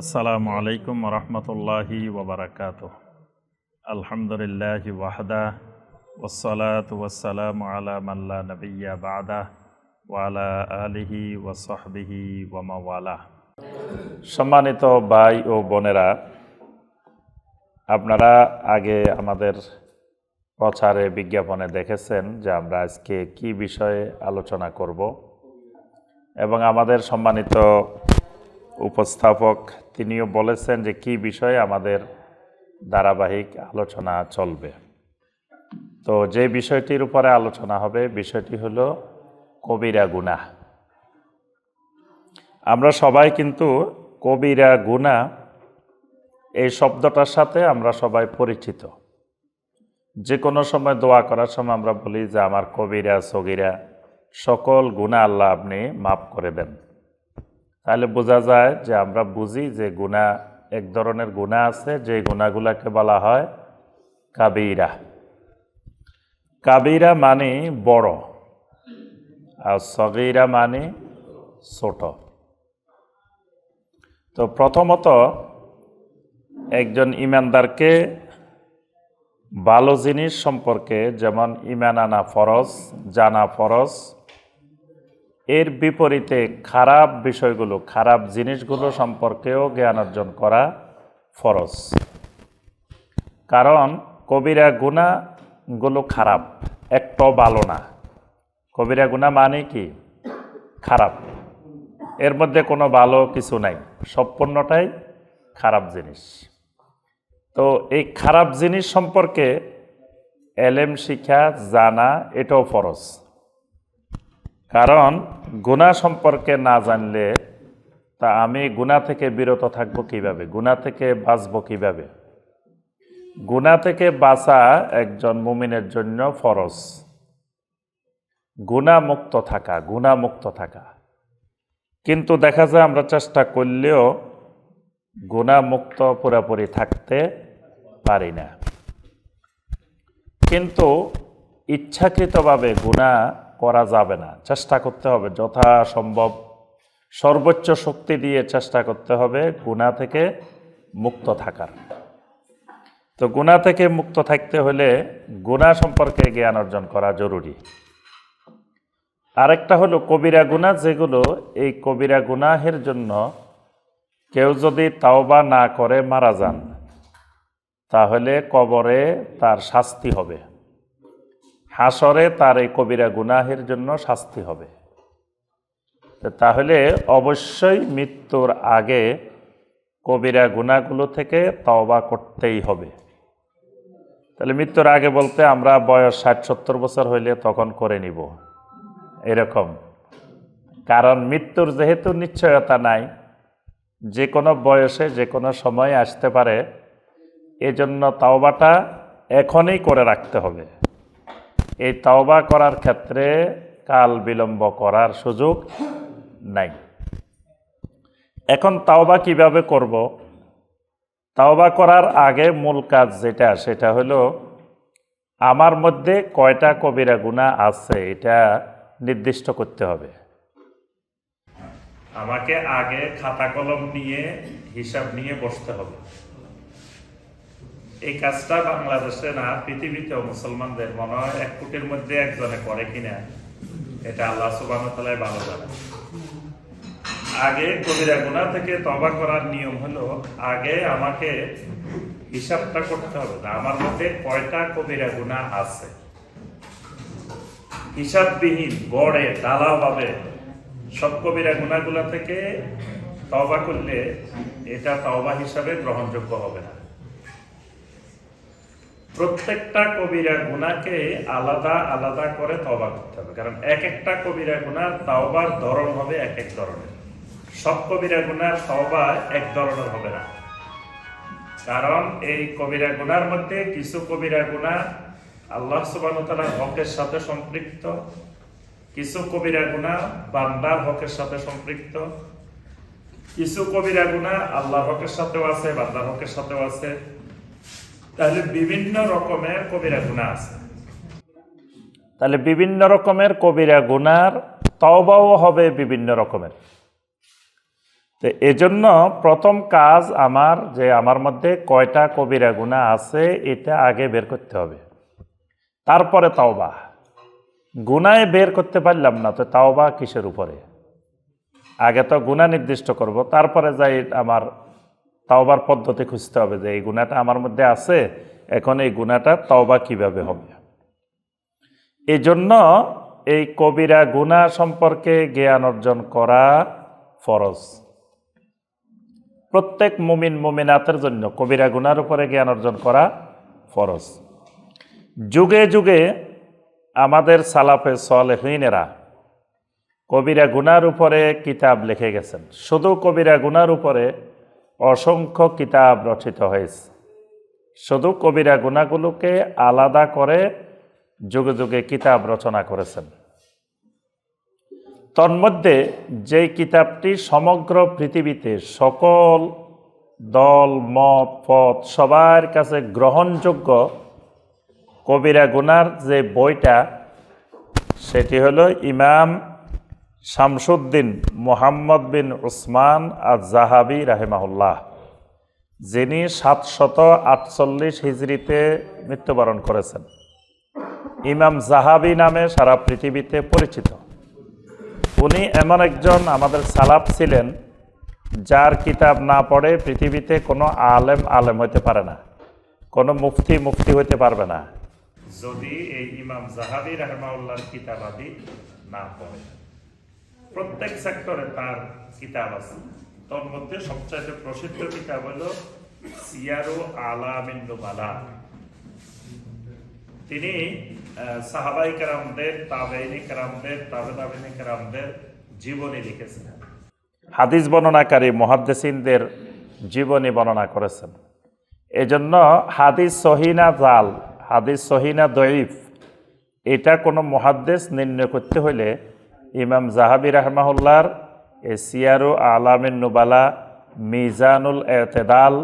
আসসালামু আলাইকুম রহমতুল্লাহি ওবরাকাতুহ। আলহামদুলিল্লাহি ওয়াহদা ওয়াসসালাতু ওয়াসসালামু আলা মান লা নাবিয়্যা বা'দা ওয়া আলা আলিহি ওয়া সাহবিহি ওয়া মাওয়ালা। সম্মানিত ভাই ও বোনেরা, আপনারা আগে আমাদের প্রচারে বিজ্ঞাপনে দেখেছেন যে আমরা আজকে কি বিষয়ে আলোচনা করব, এবং আমাদের সম্মানিত উপস্থাপক তিনিও বলেছেন যে কি বিষয়ে আমাদের ধারাবাহিক আলোচনা চলবে। তো যে বিষয়টির উপরে আলোচনা হবে, বিষয়টি হলো কবিরা গুনাহ। আমরা সবাই কিন্তু কবিরা গুনাহ এই শব্দটার সাথে আমরা সবাই পরিচিত। যে কোনো সময় দোয়া করার সময় আমরা বলি যে আমার কবিরা সগীরা সকল গুনাহ আল্লাহ আপনি মাফ করে দেন। তাহলে বোঝা যায় যে আমরা বুঝি যে গুনাহ, এক ধরনের গুনাহ আছে যে গুনাহগুলোকে বলা হয় কাবীরা। কাবীরা মানে বড়, আর সগীরা মানে ছোট। তো প্রথমত একজন ঈমানদারকে ভালো জিনিস সম্পর্কে, যেমন ঈমান আনা ফরজ, জানা ফরজ, এর বিপরীতে খারাপ বিষয়গুলো, খারাপ জিনিসগুলো সম্পর্কেও জ্ঞান অর্জন করা ফরজ। কারণ কবিরা গুনাহগুলো খারাপ, একটাও ভালো না। কবিরা গুনাহ মানে কি? খারাপ। এর মধ্যে কোনো ভালো কিছু নাই, সম্পূর্ণটাই খারাপ জিনিস। তো এই খারাপ জিনিস সম্পর্কে এলেম শিক্ষা জানা এটাও ফরজ। কারণ গুনাহ সম্পর্কে না জানলে তা আমি গুনাহ থেকে বিরত থাকবো কিভাবে, গুনাহ থেকে বাঁচবো কিভাবে? গুনাহ থেকে বাঁচা একজন মুমিনের জন্য ফরজ, গুনাহমুক্ত থাকা, গুনাহমুক্ত থাকা। কিন্তু দেখা যায় আমরা চেষ্টা করলেও গুনাহমুক্ত পুরোপুরি থাকতে পারি না। কিন্তু ইচ্ছাকৃতভাবে গুনাহ করা যাবে না, চেষ্টা করতে হবে যথাসম্ভব, সর্বোচ্চ শক্তি দিয়ে চেষ্টা করতে হবে গুনাহ থেকে মুক্ত থাকার। তো গুনাহ থেকে মুক্ত থাকতে হলে গুনাহ সম্পর্কে জ্ঞান অর্জন করা জরুরি। আরেকটা হলো কবিরা গুনাহ, যেগুলো এই কবিরা গুনাহের জন্য কেউ যদি তাওবা না করে মারা যান, তাহলে কবরে তার শাস্তি হবে, হাসরে তার এই কবিরা গুনাহের জন্য শাস্তি হবে। তাহলে অবশ্যই মৃত্যুর আগে কবিরা গুনাহগুলো থেকে তওবা করতেই হবে। তাহলে মৃত্যুর আগে বলতে আমরা বয়স 60-70 বছর হইলে তখন করে নিব, এরকম। কারণ মৃত্যুর যেহেতু নিশ্চয়তা নাই, যে কোনো বয়সে যে কোনো সময় আসতে পারে, এজন্য তওবাটা এখনই করে রাখতে হবে। এই তওবা করার ক্ষেত্রে কাল বিলম্ব করার সুযোগ নাই। এখন তওবা কিভাবে করব? তওবা করার আগে মূল কাজ যেটা, সেটা হলো আমার মধ্যে কয়টা কবিরা গুনাহ আছে এটা নির্দিষ্ট করতে হবে। আমাকে আগে খাতা কলম নিয়ে হিসাব নিয়ে বসতে হবে। এই কাজটা বাংলাদেশে না, পৃথিবীতেও মুসলমানদের মনে হয় 1 কোটির মধ্যে একজনে করে কিনা, এটা আল্লাহ সুবহানাহু ওয়া তাআলা ভালো জানেন। আগে কবিরা গুনাহ থেকে তওবা করার নিয়ম হলো আগে আমাকে হিসাবটা করতে হবে না আমার মধ্যে কয়টা কবিরা গুনাহ আছে। হিসাববিহীন গড়ে ঢালাওভাবে সব কবিরা গুনাহগুলো থেকে তওবা করলে এটা তওবা হিসাবে গ্রহণযোগ্য হবে না। প্রত্যেকটা কবিরা গুনাহকে আলাদা আলাদা করে তওবা করতে হবে, কারণ এক একটা কবিরা গুনাহ তওবার ধরন হবে এক এক ধরনের। সব কবিরা গুনাহর তওবা এক ধরনের হবে না, কারণ এই কবিরা গুনাহর মধ্যে কিছু কবিরা গুনাহ আল্লাহ সুবহানাহু ওয়া তাআলার হকের সাথে সম্পৃক্ত, কিছু কবিরা গুনাহ বান্দার হকের সাথে সম্পৃক্ত, কিছু কবিরা গুনাহ আল্লাহর হকের সাথেও আছে, বান্দার হকের সাথেও আছে। তাহলে বিভিন্ন রকমের কবিরা গুনাহ আছে। তাহলে বিভিন্ন রকমের কবিরা গুনাহর তওবাও হবে বিভিন্ন রকমের। তো এজন্য প্রথম কাজ আমার মধ্যে কয়টা কবিরা গুনাহ আছে এটা আগে বের করতে হবে, তারপরে তাওবা। গুনাহে বের করতে পারলাম না, তো তাওবা কিসের উপরে? আগে তো গুনাহ নির্দিষ্ট করব, তারপরে যাই আমার তাওবার পদ্ধতি খুঁজতে হবে যে এই গুনাহটা আমার মধ্যে আছে, এখন এই গুনাহটা তাওবা কিভাবে হবে। এই জন্য এই কবিরা গুনাহ সম্পর্কে জ্ঞান অর্জন করা ফরজ। প্রত্যেক মুমিন মুমিনাতের জন্য কবিরা গুনার উপরে জ্ঞান অর্জন করা ফরজ। যুগে যুগে আমাদের সালাফে সালেহিনেরা কবিরা গুনার উপরে কিতাব লিখে গেছেন। শুধু কবিরা গুনার উপরে অসংখ্য কিতাব রচিত হয়েছে। শুধু কবিরা গুনাহগুলোকে আলাদা করে যুগে যুগে কিতাব রচনা করেছেন। তন্মধ্যে যেই কিতাবটি সমগ্র পৃথিবীতে সকল দল মত পথ সবার কাছে গ্রহণযোগ্য কবিরা গুনার যে বইটা, সেটি হলো ইমাম শামসুদ্দিন মুহাম্মদ বিন উসমান আয-যাহাবী রাহিমাহুল্লাহ, যিনি 748 হিজরিতে মৃত্যুবরণ করেছেন। ইমাম যাহাবী নামে সারা পৃথিবীতে পরিচিত। উনি এমন একজন আমাদের সালাফ ছিলেন, যার কিতাব না পড়ে পৃথিবীতে কোনো আলেম হইতে পারে না, কোনো মুফতি হইতে পারবে না, যদি এই ইমাম যাহাবী রাহিমাহুল্লাহর কিতাবাদি না পড়ে। প্রত্যেক সেক্টরে তার কিতাব আছে। তোর মধ্যে সবচাইতে প্রসিদ্ধ কিতাব হলো সিয়ারু আলামিন নুবালা। তিনি সাহাবাই কেরামদের, তাবেঈনে কেরামদের, তাবেঈনে কেরামদের জীবনী লিখেছেন। হাদিস বর্ণনাকারী মুহাদ্দিসিনদের জীবনী বর্ণনা করেছেন। এজন্য হাদিস সহিহ না জাল, হাদিস সহিহ না দঈফ, এটা কোনো মুহাদ্দিস নির্ণয় করতে হলে ইমাম যাহাবী রাহিমাহুল্লাহর সিয়ারু আলামিন নুবালা, মিজানুল ইতিদাল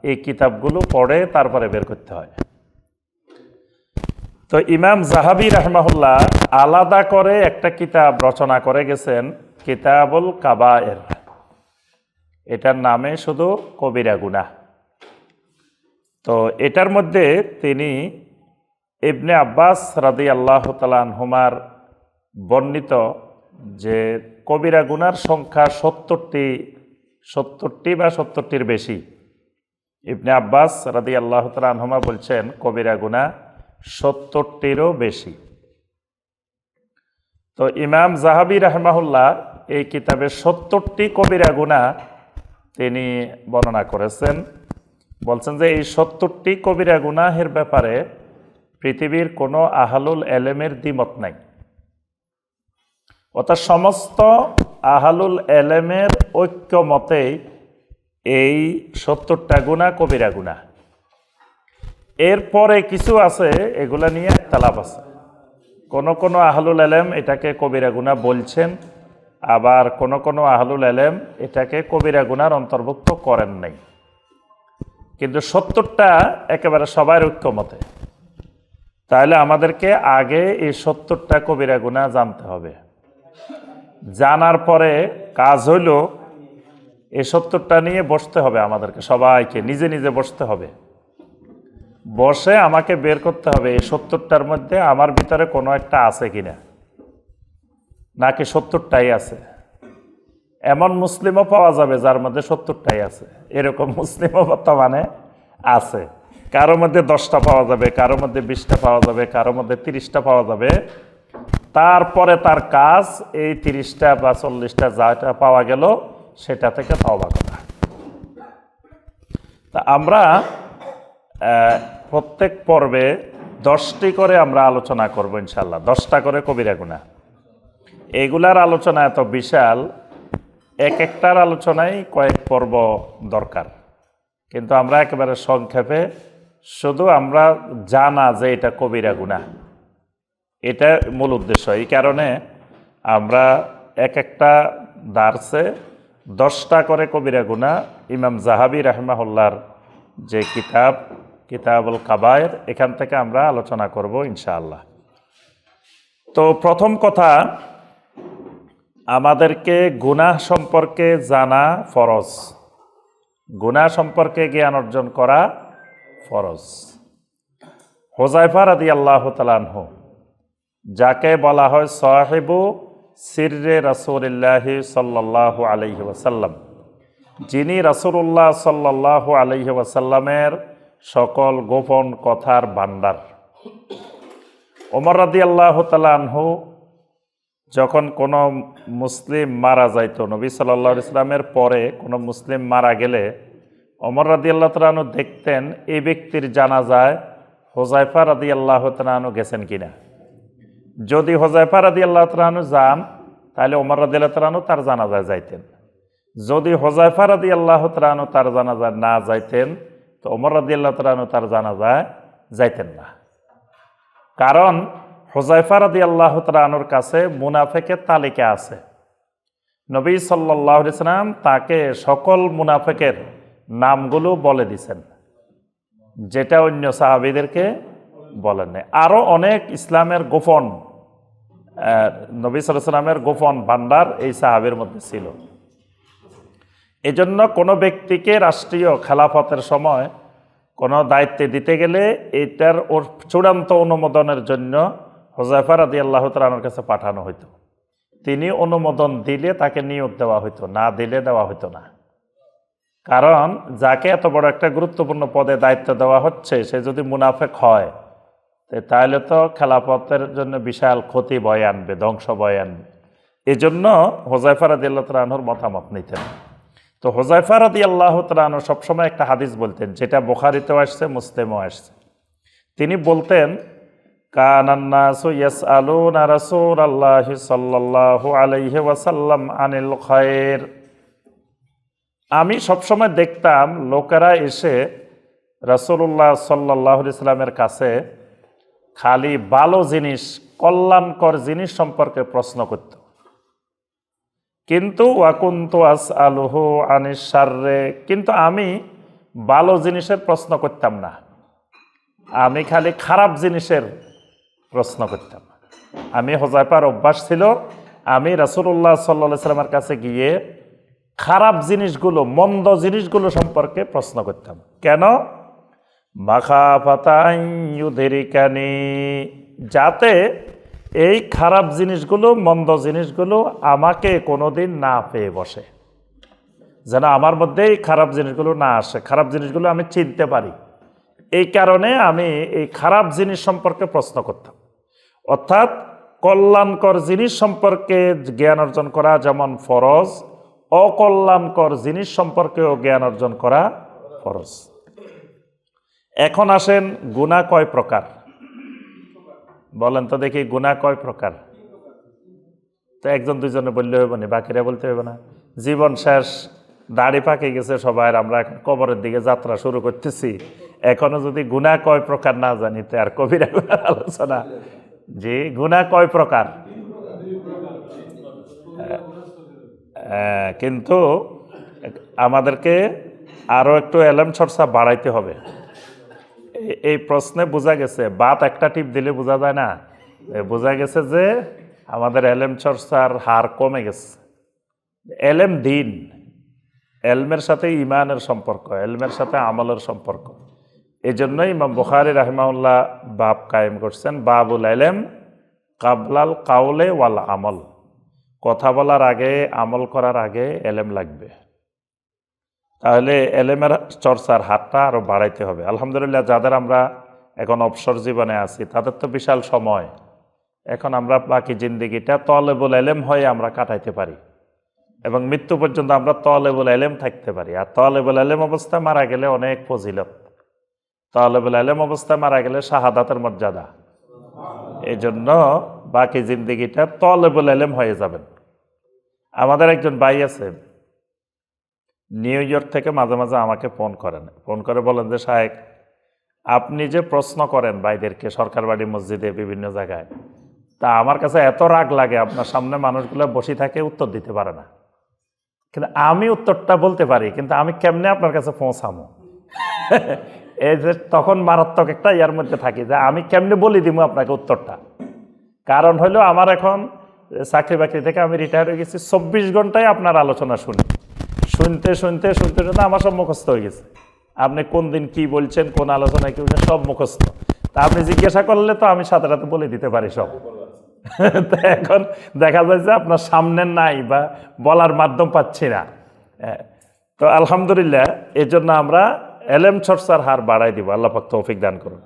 এই কিতাবগুলো পড়ে তারপরে বের করতে হয়। তো ইমাম যাহাবী রাহিমাহুল্লাহ আলাদা করে একটা কিতাব রচনা করে গেছেন, কিতাবুল কাবায়ের। এটার নামে শুধু কবিরা গুনাহ। তো এটার মধ্যে তিনি ইবনে আব্বাস রাদিয়াল্লাহু তাআলা আনহুমার বর্ণিত যে কবিরা গুনার সংখ্যা 70টি বা 70টির বেশি। ইবনে আব্বাস রাদিয়াল্লাহু তাআলা আনহুমা বলছেন কবিরা গুনাহ 70টিরও বেশি। তো ইমাম যাহাবী রাহিমাহুল্লাহ এই কিতাবে 70টি কবিরা গুনাহ তিনি বর্ণনা করেছেন। বলছেন যে এই 70টি কবিরা গুনাহের ব্যাপারে পৃথিবীর কোনো আহলুল এলেমের দ্বিমত নাই। অর্থাৎ সমস্ত আহলুল এলেমের ঐক্যমতেই এই 70টা গুনাহ কবিরা গুনাহ। এরপরে কিছু আছে, এগুলা নিয়ে ইখতিলাফ আছে। কোন আহলুল এলেম এটাকে কবিরা গুনাহ বলছেন, আবার কোন আহলুল এলেম এটাকে কবিরা গুনার অন্তর্ভুক্ত করেন নাই। কিন্তু 70টা একেবারে সবার ঐক্যমতে। তাহলে আমাদেরকে আগে এই 70টা কবিরা গুনাহ জানতে হবে। জানার পরে কাজ হইল এই 70টা নিয়ে বসতে হবে, আমাদেরকে সবাইকে নিজে নিজে বসতে হবে। বসে আমাকে বের করতে হবে এই 70টার মধ্যে আমার ভিতরে কোনো একটা আছে কিনা, নাকি 70টাই আছে। এমন মুসলিমও পাওয়া যাবে যার মধ্যে 70টাই আছে, এরকম মুসলিমও বর্তমানে আছে। কারো মধ্যে 10টা পাওয়া যাবে, কারো মধ্যে 20টা পাওয়া যাবে, কারো মধ্যে 30টা পাওয়া যাবে। তারপরে তার কাজ এই 30টা বা 40টা যাটা পাওয়া গেল সেটা থেকে তওবা করা। তা আমরা প্রত্যেক পর্বে 10টি করে আমরা আলোচনা করব ইনশাআল্লাহ। 10টা করে কবিরা গুনাহ। এগুলার আলোচনা এত বিশাল, এক একটার আলোচনায় কয়েক পর্ব দরকার। কিন্তু আমরা একেবারে সংক্ষেপে শুধু আমরা জানা যে এটা কবিরা গুনাহ, এটা মূল উদ্দেশ্য। এই কারণে আমরা এক একটা দার্সে 10টা করে কবিরা গুনাহ ইমাম যাহাবী রাহিমাহুল্লাহর যে কিতাবুল কাবায়ের, এখান থেকে আমরা আলোচনা করব ইনশাআল্লাহ। তো প্রথম কথা, আমাদেরকে গুনাহ সম্পর্কে জানা ফরজ, গুনাহ সম্পর্কে জ্ঞান অর্জন করা ফরজ। হুযায়ফা রাদিয়াল্লাহু তাআলা আনহু, যাকে বলা হয় সাহিবু সিররে রাসূলিল্লাহি সাল্লাল্লাহু আলাইহি ওয়াসাল্লাম, যিনি রাসূলুল্লাহ সাল্লাল্লাহু আলাইহি ওয়াসাল্লামের সকল গোপন কথার ভাণ্ডার। ওমর রাদিয়াল্লাহু তাআলা আনহু যখন কোনো মুসলিম মারা যাইত, নবী সাল্লাল্লাহু আলাইহি ওয়াসাল্লামের পরে কোনো মুসলিম মারা গেলে ওমর রাদিয়াল্লাহু তাআলা আনহু দেখতেন এই ব্যক্তির জানাজায় হুযায়ফা রাদিয়াল্লাহু তাআলা আনহু গেছেন কিনা। যদি হুযায়ফা রাদিয়াল্লাহু তাআলা আনহু যান তাহলে ওমর রাদিয়াল্লাহু তাআলা আনহু তার জানাজায় যাইতেন। যদি হুযায়ফা রাদিয়াল্লাহু তাআলা আনহু তার জানাজায় না যাইতেন তো ওমর রাদিয়াল্লাহু তাআলা আনহু তার জানাজায় যাইতেন না। কারণ হুযায়ফা রাদিয়াল্লাহু তাআলা আনহুর কাছে মুনাফিকের তালিকা আছে। নবী সাল্লাল্লাহু আলাইহি ওয়াসাল্লাম তাকে সকল মুনাফিকের নামগুলো বলে দিয়েছেন, যেটা অন্য সাহাবীদেরকে বলেন নাই। আরও অনেক ইসলামের গোপন, নবী সাল্লাল্লাহু আলাইহি ওয়াসাল্লামের গোপন ভাণ্ডার এই সাহাবীর মধ্যে ছিল। এজন্য কোনো ব্যক্তিকে রাষ্ট্রীয় খেলাফতের সময় কোনো দায়িত্বে দিতে গেলে এটার ওর চূড়ান্ত অনুমোদনের জন্য হুযায়ফা রাদিয়াল্লাহু তাআলা আনহুর কাছে পাঠানো হইতো। তিনি অনুমোদন দিলে তাকে নিয়োগ দেওয়া হইতো, না দিলে দেওয়া হইতো না। কারণ যাকে এত বড় একটা গুরুত্বপূর্ণ পদে দায়িত্ব দেওয়া হচ্ছে সে যদি মুনাফিক হয় তাহলে তো খেলাফতের জন্য বিশাল ক্ষতি বয়ে আনবে, ধ্বংস বয়ে আনবে। এই জন্য হুযায়ফা রাদিয়াল্লাহু তাআলা আনহুর মতামত নিতেন। তো হুযায়ফা রাদিয়াল্লাহু তাআলা আনহু সবসময় একটা হাদিস বলতেন, যেটা বুখারীতেও আসছে, মুসলিমেও আসছে। তিনি বলতেন, কানান নাসু ইয়াসআলুনা রাসূলাল্লাহি সাল্লাল্লাহু আলাইহি ওয়াসাল্লাম আনিল খায়র। আমি সবসময় দেখতাম লোকেরা এসে রাসূলুল্লাহ সাল্লাল্লাহু আলাইহি ওয়াসাল্লামের কাছে খালি ভালো জিনিস, কল্যাণকর জিনিস সম্পর্কে প্রশ্ন করত। কিন্তু ওয়াকুনতু আসআলুহু আনিশ শাররে, কিন্তু আমি ভালো জিনিসের প্রশ্ন করতাম না, আমি খালি খারাপ জিনিসের প্রশ্ন করতাম। আমি হুযায়ফার অভ্যাস ছিল আমি রাসূলুল্লাহ সাল্লাল্লাহু আলাইহি ওয়াসাল্লামের কাছে গিয়ে খারাপ জিনিসগুলো, মন্দ জিনিসগুলো সম্পর্কে প্রশ্ন করতাম। কেন? মাখাফাতা আন ইউদরিকানি, যাতে এই খারাপ জিনিসগুলো, মন্দ জিনিসগুলো আমাকে কোনোদিন না পেয়ে বসে, যেন আমার মধ্যে এই খারাপ জিনিসগুলো না আসে, খারাপ জিনিসগুলো আমি চিনতে পারি। এই কারণে আমি এই খারাপ জিনিস সম্পর্কে প্রশ্ন করতাম। অর্থাৎ কল্যাণকর জিনিস সম্পর্কে জ্ঞান অর্জন করা যেমন ফরজ, অকল্যাণকর জিনিস সম্পর্কেও জ্ঞান অর্জন করা ফরজ। এখন আসেন, গুনাহ কয় প্রকার বলেন তো দেখি, গুনাহ কয় প্রকার? তো একজন দুইজনে বললে হইব না, বাকিরা বলতে হইব না? জীবন শেষ, দাড়ি পাকে গেছে সবাই, আমরা এখন কবরের দিকে যাত্রা শুরু করতেছি, এখনো যদি গুনাহ কয় প্রকার না জানি তো আর কবিরা গুনার আলোচনা। জি, গুনাহ কয় প্রকার? কিন্তু আমাদেরকে আরো একটু এলেম চর্চা বাড়াইতে হবে। এই প্রশ্নে বোঝা গেছে, বাত একটা টিপ দিলে বোঝা যায় না, বোঝা গেছে যে আমাদের এলেম চর্চার হার কমে গেছে। এলেম দিন, এলমের সাথে ইমানের সম্পর্ক, এলমের সাথে আমলের সম্পর্ক। এই জন্যই ইমাম বুখারী রাহিমাহুল্লাহ বাব কায়েম করছেন, বাবুল এলেম কাবলাল কাউলে ওয়াল আমল। কথা বলার আগে, আমল করার আগে এলেম লাগবে। তাহলে এলেমের চর্চার হাতটা আরও বাড়াইতে হবে। আলহামদুলিল্লাহ, যাদের আমরা এখন অবসর জীবনে আছি তাদের তো বিশাল সময়, এখন আমরা বাকি জিন্দেগিটা তলেবুল এলেম হয়ে আমরা কাটাইতে পারি এবং মৃত্যু পর্যন্ত আমরা তলেবুল এলেম থাকতে পারি। আর তলেবুল এলেম অবস্থায় মারা গেলে অনেক ফজিলত, তলেবুল এলেম অবস্থায় মারা গেলে শাহাদাতের মর্যাদা। এই জন্য বাকি জিন্দেগিটা তলেবুল এলেম হয়ে যাবেন। আমাদের একজন ভাই আছে, নিউ ইয়র্ক থেকে মাঝে মাঝে আমাকে ফোন করে বলেন যে শায়েখ, আপনি যে প্রশ্ন করেন ভাইদেরকে সরকার বাড়ি, মসজিদে, বিভিন্ন জায়গায়, তা আমার কাছে এত রাগ লাগে, আপনার সামনে মানুষগুলো বসে থাকে, উত্তর দিতে পারে না। কিন্তু আমি উত্তরটা বলতে পারি, কিন্তু আমি কেমনে আপনার কাছে পৌঁছামো? এই যে তখন মারাত্মক একটা ইয়ার মধ্যে থাকি যে আমি কেমনে বলি দিব আপনাকে উত্তরটা। কারণ হলো আমার এখন চাকরি বাকরি থেকে আমি রিটায়ার হয়ে গেছি, 24 ঘন্টায় আপনার আলোচনা শুনি, শুনতে শুনতে শুনতে শুনতে আমার সব মুখস্থ হয়ে গেছে। আপনি কোন দিন কি বলছেন, কোন আলোচনায় কি বলছেন, সব মুখস্থ। তা আপনি জিজ্ঞাসা করলে তো আমি সাথে সাথে বলে দিতে পারি সব। তো এখন দেখা যায় যে আপনার সামনে নাই বা বলার মাধ্যম পাচ্ছি না। তো আলহামদুলিল্লাহ, এই জন্য আমরা এলেম চর্চার হার বাড়াই দিব। আল্লাহ পাক তৌফিক দান করুন।